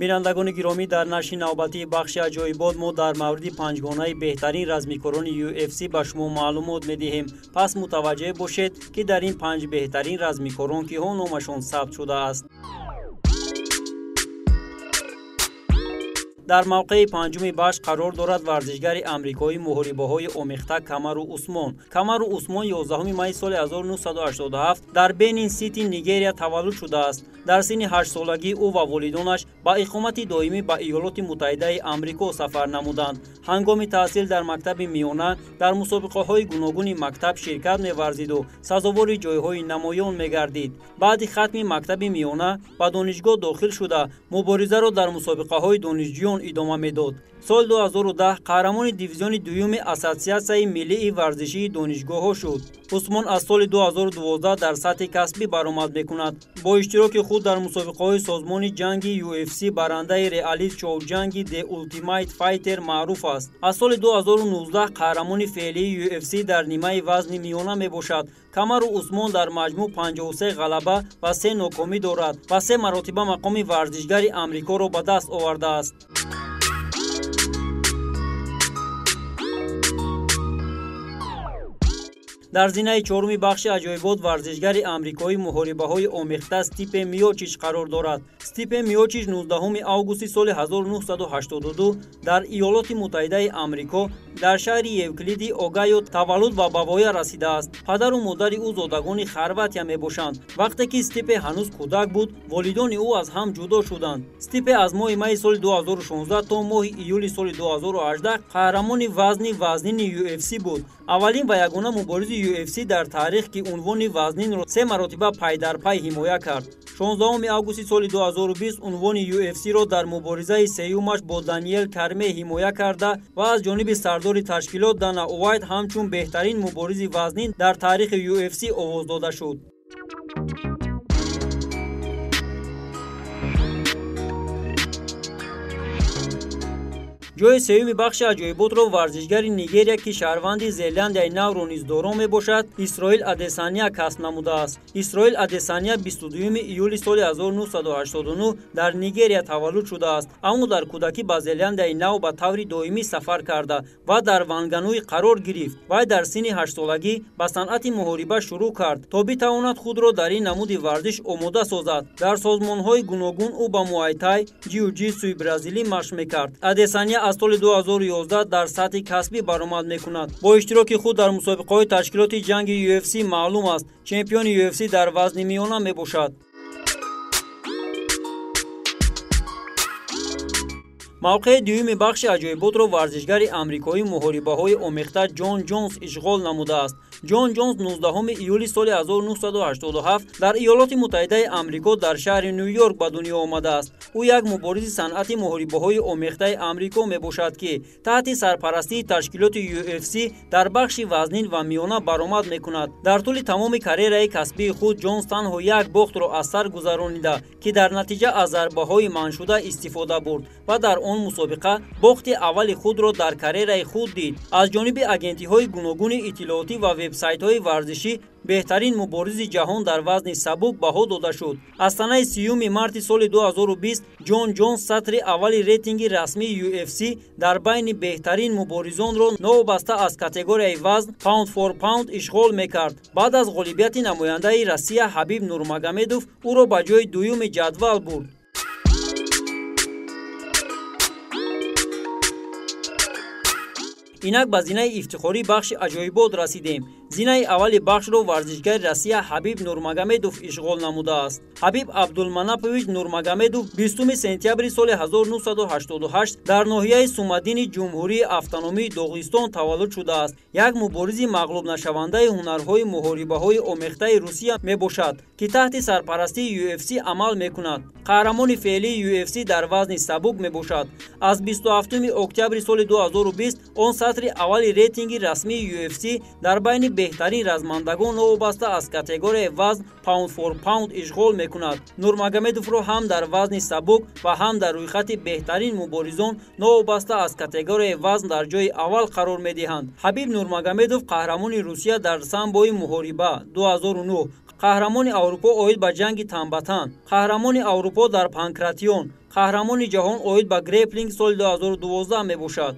بینندگان گرامی، در نشر نوبتی بخش عجایبات ما در مورد پنجگانه بهترین رزمیکاران UFC به شما معلومات می‌دهیم. پس متوجه باشید که در این 5 بهترین رزمیکاران که نامشان ثبت شده است. در موقع پنجم بخش قرار دارد ورزشگر آمریکایی محاربه‌های آمیخته کامارو عثمان. کامارو عثمان 11 می سال 1987 در بنین سیتی نیگریا تولد شده است. در سن 8 سالگی او و والدانش با اقامت دائمی به ایالات متحده آمریکا سفر نمودند. هنگام تحصیل در مکتب میانه در مسابقه‌های گوناگون مکتب شرکت می‌ورزید و سزاوار جای‌های نمایان می‌گردید. بعد ختم مکتب میانه به دانشگاه داخل شده مبارزه را در مسابقه‌های دانشجویان ادامه می‌داد. سال 2010 قهرمان دیویزیون دوم اساسیاسیون ملی ورزشی دانشگاه‌ها شد. عثمان از سال 2012 در سطح کسبی برآمد می‌کند. با اشتراک خود در مسابقه‌های سازمان جنگ UFC برنده رئالیت شو جنگ دی التیمیت فایتر معروف است. از سال 2019 قهرمان فعلی UFC در نیمه وزن میانه میباشد. کامارو عثمان در مجموع 53 غلبه و 3 ناکامی دارد و 3 مرتبه مقام ورزشگر آمریکا را به دست آورده است. در زینه چهارم بخش عجایبات ورزشگر آمریکایی محاربه‌های آمیخته استیپن میوچیچ قرار دارد. استیپن میوچیچ 19 آگوست سال 1982 در ایالات متحده آمریکا در شهر یوکلید اوگایو تولد و به وای رسیده است. پدر و مادر او زادگان خرواتیا میباشند. وقتی که استیپن هنوز کودک بود، والدان او از هم جدا شدند. استیپن از ماه می سال 2016 تا ماه ایول سال 2018 قهرمان وزنین UFC بود. اولین و یگانه مبارز UFC در تاریخ که عنوان وزنین را 3 مرتبه پای در پای حمایت کرد. 16 آگوست سال 2020 عنوان UFC را در مبارزه سومش با دانیل کرمی حمایت کرده و از جانب سردار تشکیلات دانا وایت همچون بهترین مبارز وزنین در تاریخ UFC آواز داده شد. جای سوم بخش عجایبات را ورزشگر نیگریا که شهروند زلندیای نو را نیز دارا میباشد اسرائیل ادسانیا کسب نموده است. اسرائیل ادسانیا 22 ایول سال 1989 در نیگریا تولد شده است، اما در کودکی به زلندیای نو به طور دائمی سفر کرده و در وانگانوی قرار گرفت. وی در سن 8 سالگی به صنعت محاربه شروع کرد تا بتواند خود را در این نمود ورزش آماده سازد. در سازمان‌های گوناگون او با موآی‌تای، جیوجیتسوی برزیلی مشق می‌کرد. ادسانیا از سال 2011 در سطح کسبی برآمد می‌کند. با اشتراک خود در مسابقه‌های تشکیلات جنگ UFC معلوم است. چمپیون UFC در وزن میانه میباشد. موقع دوم بخش عجایبات را ورزشگر آمریکایی محاربه‌های آمیخته جان جونز اشغال نموده است. جان جونز 19 ایول سال 1987 در ایالات متحده آمریکا در شهر نیویورک به دنیا آمده است. او یک مبارز صنعت محاربه‌های آمیخته آمریکا میباشد که تحت سرپرستی تشکیلات UFC در بخش وزنین و میانه برآمد میکند. در طول تمام کاریرای کسبی خود جونز تنها یک باخت را از سر گذرانیده که در نتیجه از ضربه‌های منع شده استفاده برد و در آن مسابقه باخت اول خود را در کاریرای خود دید. از جانب اجنسی‌های گوناگون اطلاعاتی و وبسایت‌های ورزشی بهترین مبارز جهان در وزن سبک بها داده شد. از سنه 30 مارس سال 2020 جان جونز سطر اول ریتینگ رسمی UFC در بین بهترین مبارزان را نوبسته از کاتگوری وزن پاوند فور پاوند اشغال میکرد. بعد از غالبیت نماینده روسیه حبیب نورماگомедов او را به جای دوم جدول برد. اینک به زینه افتخاری بخش عجایبات رسیدیم. زینه اول بخش را ورزشگر روسیه حبیب نورماگомедов اشغال نموده است. حبیب عبدالمناپویچ نورماگомедov 20 سپتامبر سال 1988 در ناحیه سومدین جمهوری автономии داغستان تولد شده است. یک مبارز مغلوب نشونده هنرهای محاربه‌های آمیخته روسیه میباشد که تحت سرپرستی UFC عمل میکند. قهرمان فعلی UFC در وزن سبک میباشد. از 27 اکتبر سال 2020 آن سطر اول ریتینگ رسمی UFC در بین بهترین رزمندگان وابسته از کاتگوری وزن پاوند فور پاوند اشغال میکند. نورماگомедов را هم در وزن سبک و هم در رویخط بهترین مبارزان وابسته از کاتگوری وزن در جای اول قرار میدهند. حبیب نورماگомедov قهرمان روسیه در سامبوی محاربه 2009، қаҳрамони аврупо оид ба ҷанги тамбатан, қаҳрамони аврупо дар панкратион, қаҳрамони ҷаҳон оид ба греплинг соли 2012 мебошад.